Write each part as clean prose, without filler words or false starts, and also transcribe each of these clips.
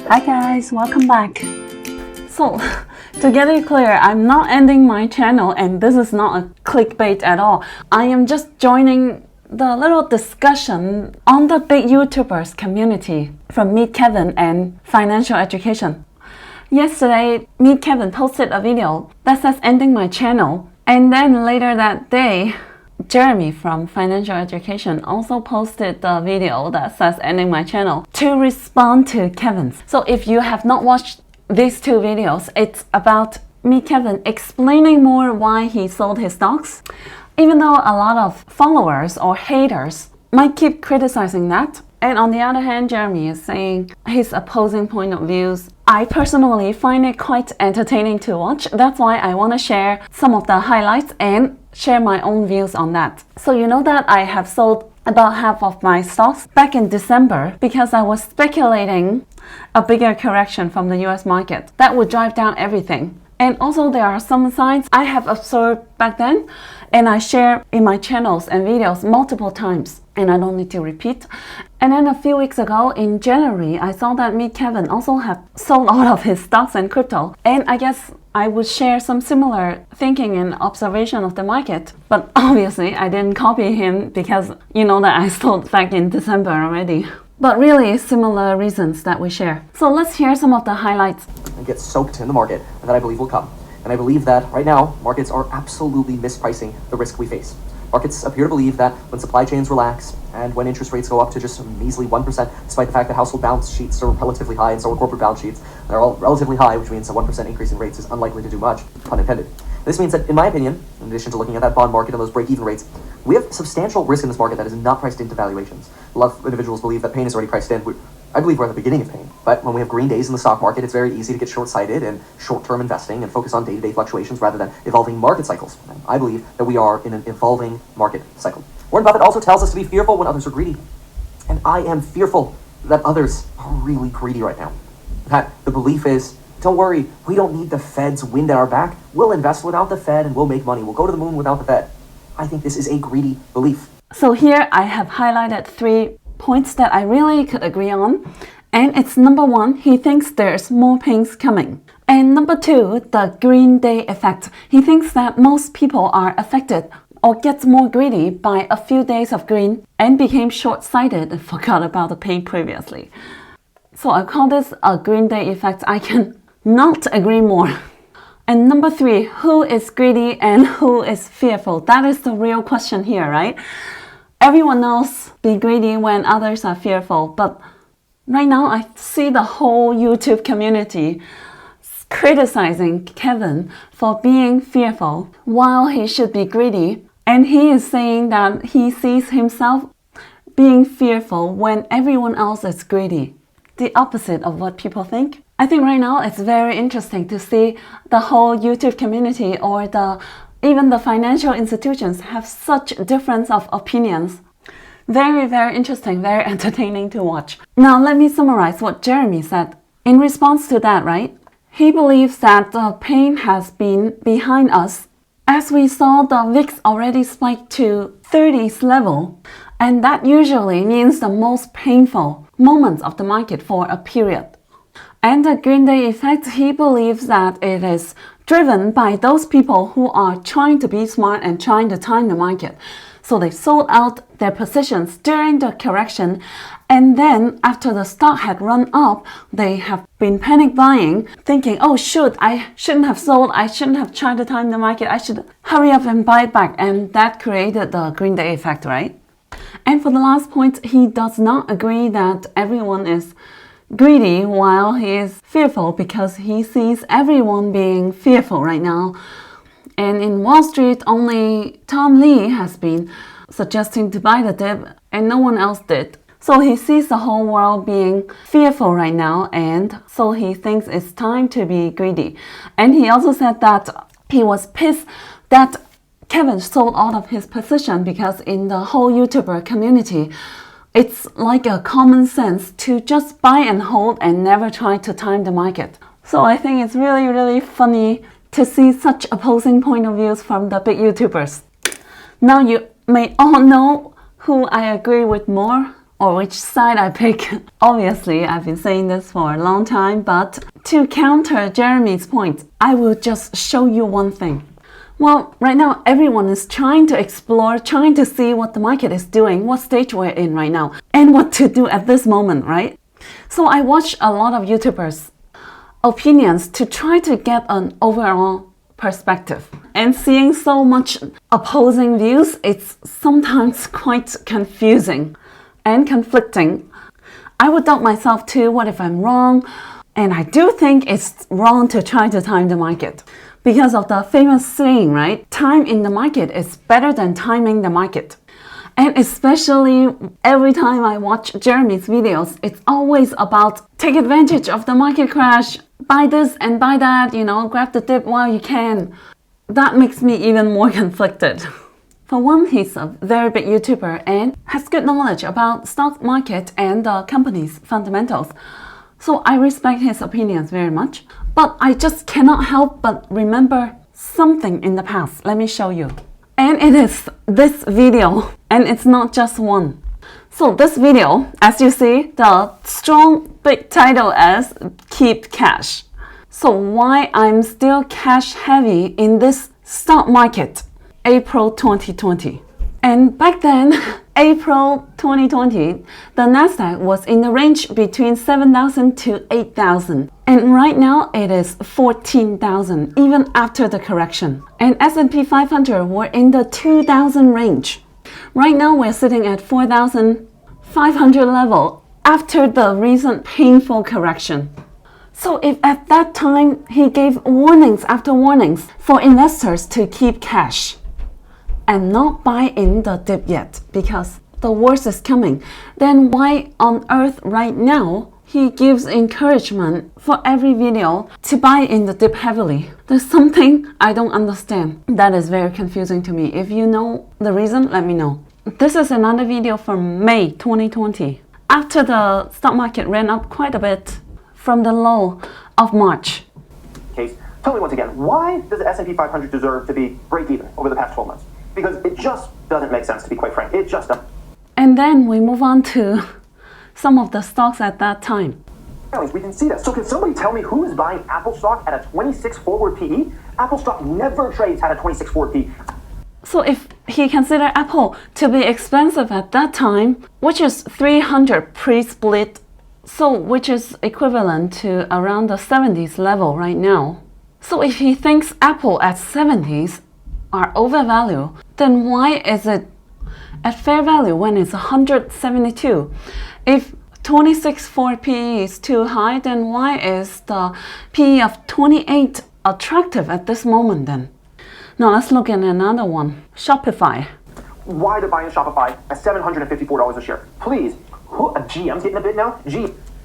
Hi guys, welcome back. So, to get it clear, I'm not ending my channel and this is not a clickbait at all. I am just joining the little discussion on the big YouTubers community from Meet Kevin and Financial Education. Yesterday, Meet Kevin posted a video that says ending my channel, and then later that day, Jeremy from Financial Education also posted the video that says ending my channel to respond to Kevin's. So if you have not watched these two videos, it's about Meet Kevin explaining more why he sold his stocks, even though a lot of followers or haters might keep criticizing that. And on the other hand, Jeremy is saying his opposing point of views. I personally find it quite entertaining to watch. That's why I want to share some of the highlights and share my own views on that. So you know that I have sold about half of my stocks back in December because I was speculating a bigger correction from the US market that would drive down everything. And also there are some signs I have observed back then and I share in my channels and videos multiple times, and I don't need to repeat. And then a few weeks ago in January, I saw that Meet Kevin also have sold all of his stocks and crypto. And I guess I would share some similar thinking and observation of the market. But obviously I didn't copy him because you know that I sold back in December already. But really similar reasons that we share. So let's hear some of the highlights. And get soaked in the market, and that I believe will come. And I believe that right now, markets are absolutely mispricing the risk we face. Markets appear to believe that when supply chains relax and when interest rates go up to just a measly 1%, despite the fact that household balance sheets are relatively high and so are corporate balance sheets, they're all relatively high, which means a 1% increase in rates is unlikely to do much, pun intended. This means that, in my opinion, in addition to looking at that bond market and those break-even rates, we have substantial risk in this market that is not priced into valuations. A lot of individuals believe that pain is already priced in. I believe we're at the beginning of pain. But when we have green days in the stock market, it's very easy to get short-sighted and short-term investing and focus on day-to-day fluctuations rather than evolving market cycles. And I believe that we are in an evolving market cycle. Warren Buffett also tells us to be fearful when others are greedy. And I am fearful that others are really greedy right now. That the belief is, don't worry, we don't need the Fed's wind at our back. We'll invest without the Fed and we'll make money. We'll go to the moon without the Fed. I think this is a greedy belief. So here I have highlighted 3 points that I really could agree on. And it's number 1, he thinks there's more pains coming. And number 2, the green day effect. He thinks that most people are affected or gets more greedy by a few days of green and became short-sighted and forgot about the pain previously. So I call this a green day effect. I can not agree more. And number 3, who is greedy and who is fearful? That is the real question here, right? Everyone knows be greedy when others are fearful, but right now I see the whole YouTube community criticizing Kevin for being fearful while he should be greedy. And he is saying that he sees himself being fearful when everyone else is greedy. The opposite of what people think. I think right now it's very interesting to see the whole YouTube community or even the financial institutions have such difference of opinions. Very, very interesting, very entertaining to watch. Now let me summarize what Jeremy said. In response to that, right? He believes that the pain has been behind us as we saw the VIX already spike to 30s level, and that usually means the most painful moments of the market for a period. And the green day effect, he believes that it is driven by those people who are trying to be smart and trying to time the market. So they sold out their positions during the correction, and then after the stock had run up, they have been panic buying, thinking, oh shoot, I shouldn't have sold, I shouldn't have tried to time the market, I should hurry up and buy back, and that created the green day effect, right? And for the last point, he does not agree that everyone is greedy while he is fearful because he sees everyone being fearful right now. And in Wall Street, only Tom Lee has been suggesting to buy the dip and no one else did. So he sees the whole world being fearful right now, and so he thinks it's time to be greedy. And he also said that he was pissed that Kevin sold all of his position because in the whole YouTuber community, it's like a common sense to just buy and hold and never try to time the market. So I think it's really, really funny to see such opposing point of views from the big YouTubers. Now you may all know who I agree with more or which side I pick. Obviously, I've been saying this for a long time, but to counter Jeremy's point, I will just show you one thing. Well, right now, everyone is trying to explore, trying to see what the market is doing, what stage we're in right now, and what to do at this moment, right? So I watch a lot of YouTubers' opinions to try to get an overall perspective. And seeing so much opposing views, it's sometimes quite confusing and conflicting. I would doubt myself too, what if I'm wrong? And I do think it's wrong to try to time the market because of the famous saying, right? Time in the market is better than timing the market. And especially every time I watch Jeremy's videos, it's always about take advantage of the market crash, buy this and buy that, grab the dip while you can. That makes me even more conflicted. For one, he's a very big YouTuber and has good knowledge about stock market and the company's fundamentals. So I respect his opinions very much. But I just cannot help but remember something in the past. Let me show you. And it is this video, and it's not just one. So this video, as you see, the strong big title is Keep Cash. So why I'm still cash heavy in this stock market, April 2020. And back then, April 2020, the Nasdaq was in the range between 7,000 to 8,000. And right now it is 14,000, even after the correction. And S&P 500 were in the 2,000 range. Right now we're sitting at 4,500 level after the recent painful correction. So if at that time he gave warnings after warnings for investors to keep cash and not buy in the dip yet because the worst is coming, then why on earth right now he gives encouragement for every video to buy in the dip heavily? There's something I don't understand. That is very confusing to me. If you know the reason, let me know. This is another video from May 2020. After the stock market ran up quite a bit from the low of March. Case, tell me once again, why does the S&P 500 deserve to be break even over the past 12 months? Because it just doesn't make sense, to be quite frank. It just doesn't. And then we move on to some of the stocks at that time. We can see that. So can somebody tell me who is buying Apple stock at a 26 forward PE? Apple stock never trades at a 26 forward PE. So if he considered Apple to be expensive at that time, which is 300 pre-split, so which is equivalent to around the 70s level right now. So if he thinks Apple at 70s are overvalued, then why is it at fair value when it's 172? If 26 for PE is too high, then why is the PE of 28 attractive at this moment then? Now let's look at another one, Shopify. Why to buy in Shopify at $754 a share? Please. GM's getting a bid now?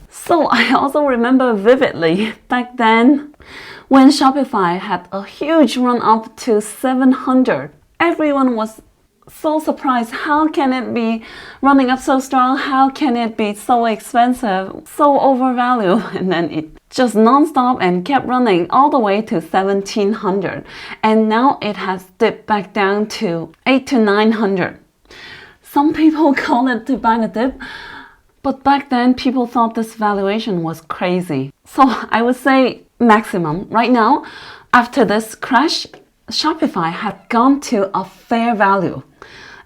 So I also remember vividly back then when Shopify had a huge run up to 700. Everyone was so surprised. How can it be running up so strong? How can it be so expensive, so overvalued? And then it just non-stop and kept running all the way to 1700. And now it has dipped back down to 800 to 900. Some people call it to buy the dip, but back then people thought this valuation was crazy. So I would say maximum. Right now, after this crash, Shopify had gone to a fair value.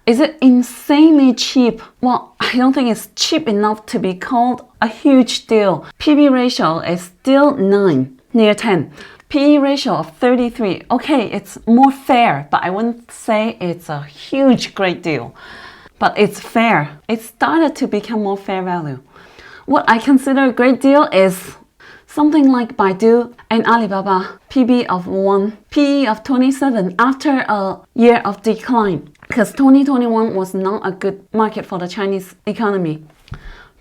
Is it insanely cheap? Well, I don't think it's cheap enough to be called a huge deal. PB ratio is still 9, near 10. PE ratio of 33. Okay, it's more fair, but I wouldn't say it's a huge great deal. But it's fair. It started to become more fair value. What I consider a great deal is something like Baidu and Alibaba, PB of 1, PE of 27 after a year of decline. Because 2021 was not a good market for the Chinese economy.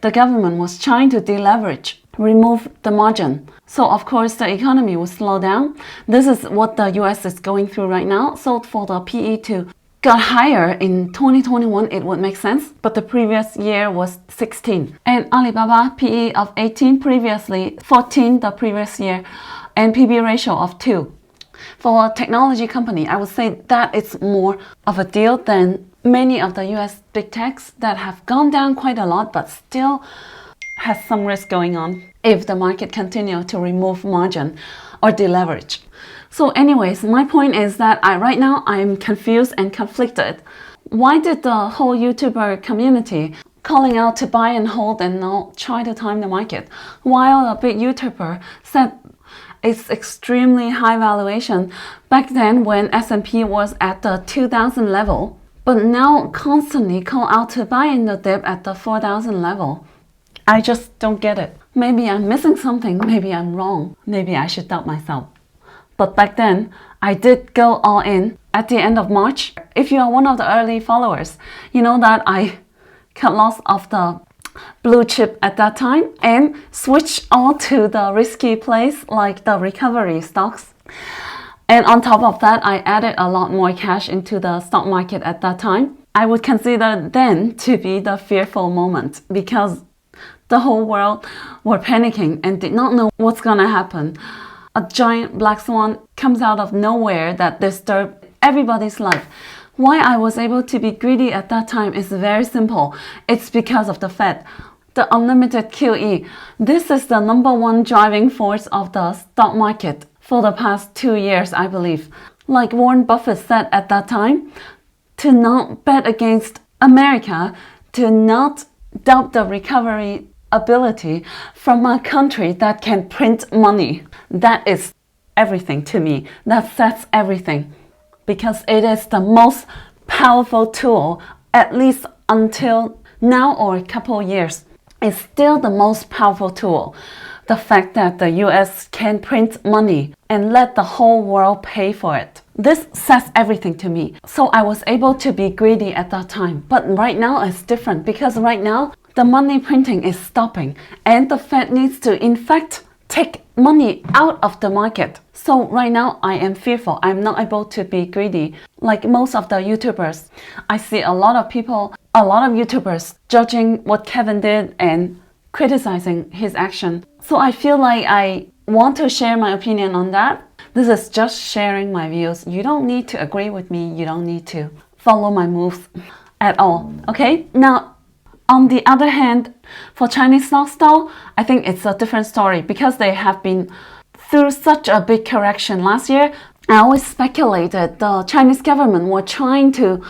The government was trying to deleverage, remove the margin. So of course the economy will slow down. This is what the US is going through right now. So for the PE to got higher in 2021, it would make sense. But the previous year was 16. And Alibaba PE of 18 previously, 14 the previous year, and PB ratio of 2. For a technology company, I would say that it's more of a deal than many of the US big techs that have gone down quite a lot but still has some risk going on if the market continue to remove margin or deleverage. So anyways, my point is that right now I'm confused and conflicted. Why did the whole YouTuber community calling out to buy and hold and not try to time the market, while a big YouTuber said it's extremely high valuation back then when S&P was at the 2000 level, but now constantly call out to buy in the dip at the 4000 level? I just don't get it. Maybe I'm missing something, maybe I'm wrong, maybe I should doubt myself. But back then, I did go all in at the end of March. If you are one of the early followers, you know that I cut loss of the blue chip at that time and switch all to the risky place like the recovery stocks. And on top of that, I added a lot more cash into the stock market at that time. I would consider then to be the fearful moment because the whole world were panicking and did not know what's gonna happen. A giant black swan comes out of nowhere that disturbed everybody's life. Why I was able to be greedy at that time is very simple. It's because of the Fed. The unlimited QE. This is the #1 driving force of the stock market for the past 2 years, I believe. Like Warren Buffett said at that time, to not bet against America, to not doubt the recovery ability from a country that can print money. That is everything to me. That sets everything. Because it is the most powerful tool, at least until now or a couple of years. It's still the most powerful tool. The fact that the US can print money and let the whole world pay for it. This says everything to me. So I was able to be greedy at that time. But right now it's different because right now the money printing is stopping and the Fed needs to in fact take money out of the market. So right now I am fearful. I'm not able to be greedy like most of the YouTubers. I see a lot of people, a lot of YouTubers judging what Kevin did and criticizing his action. So I feel like I want to share my opinion on that. This is just sharing my views. You don't need to agree with me. You don't need to follow my moves at all. Okay? Now, on the other hand, for Chinese stocks though, I think it's a different story because they have been through such a big correction last year. I always speculated the Chinese government were trying to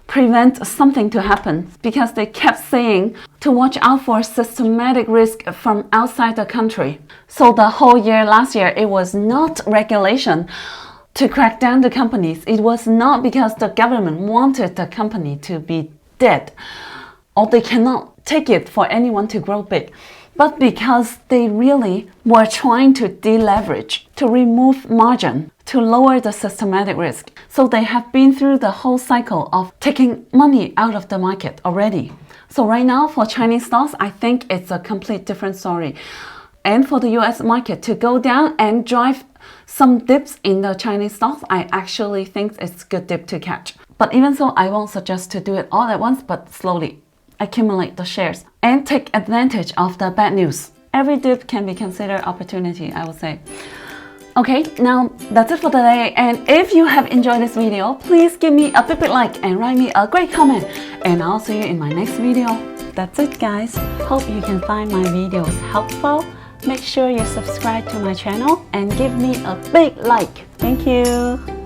prevent something to happen because they kept saying to watch out for systematic risk from outside the country. So the whole year last year, it was not regulation to crack down the companies. It was not because the government wanted the company to be dead or they cannot take it for anyone to grow big, but because they really were trying to deleverage, to remove margin, to lower the systematic risk. So they have been through the whole cycle of taking money out of the market already. So right now for Chinese stocks, I think it's a complete different story. And for the US market to go down and drive some dips in the Chinese stocks, I actually think it's a good dip to catch. But even so, I won't suggest to do it all at once, but slowly accumulate the shares and take advantage of the bad news. Every dip can be considered opportunity, I would say. Okay, now that's it for today. And if you have enjoyed this video, please give me a big like and write me a great comment. And I'll see you in my next video. That's it, guys. Hope you can find my videos helpful. Make sure you subscribe to my channel and give me a big like. Thank you.